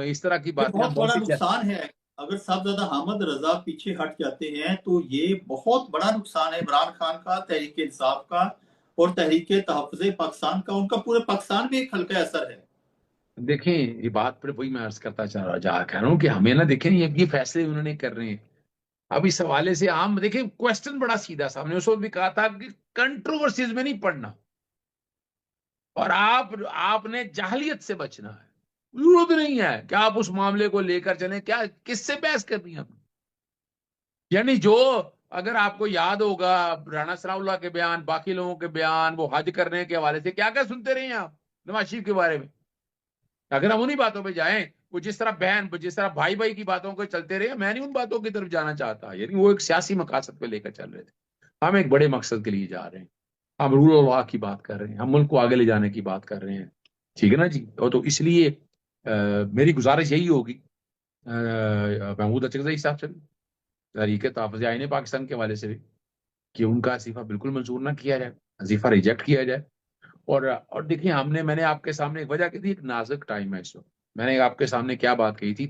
میں اس طرح کی یہ باتیں ہم بہت بڑا بہت نقصان ہے. اگر صاحبزادہ حامد رضا پیچھے ہٹ جاتے ہیں تو یہ بہت بڑا نقصان ہے عمران خان کا، تحریک انصاف کا اور تحریک تحفظ پاکستان کا. ان کا پورے پاکستان میں ایک حلقہ اثر ہے. دیکھیں یہ بات پر وہی میں عرض کرتا چاہ رہا ہوں کہ ہمیں نا دیکھیں یہ فیصلے انہوں نے کر رہے ہیں. اب اس حوالے سے عام دیکھیں کوشچن بڑا سیدھا سا، ہم نے اس وقت بھی کہا تھا کہ کنٹروورسیز میں نہیں پڑنا، اور آپ نے جاہلیت سے بچنا ہے. ضرورت نہیں ہے کہ آپ اس معاملے کو لے کر چلیں. کیا کس سے بحث کرنی ہے؟ یعنی جو اگر آپ کو یاد ہوگا رانا ثناء اللہ کے بیان، باقی لوگوں کے بیان، وہ حج کرنے کے حوالے سے کیا کیا سنتے رہے ہیں آپ نواز شریف کے بارے میں. اگر ہم انہی باتوں پہ جائیں، وہ جس طرح جس طرح بھائی بھائی کی باتوں کو چلتے رہے، میں نہیں ان باتوں کی طرف جانا چاہتا. یعنی وہ ایک سیاسی مقاصد پہ لے کر چل رہے تھے، ہم ایک بڑے مقصد کے لیے جا رہے ہیں. ہم رول آف لا کی بات کر رہے ہیں، ہم ملک کو آگے لے جانے کی بات کر رہے ہیں. ٹھیک ہے نا جی. اور تو اس لیے میری گزارش یہی ہوگی محمود اچکزئی صاحب سے بھی، تحریک تحفظ آئین پاکستان کے حوالے سے بھی، کہ ان کا وظیفہ بالکل منظور نہ کیا جائے، وظیفہ ریجیکٹ کیا جائے. اور دیکھیں میں نے آپ کے سامنے ایک وجہ کی تھی، ایک نازک ٹائم ہے اس وقت. میں نے آپ کے سامنے کیا بات کہی تھی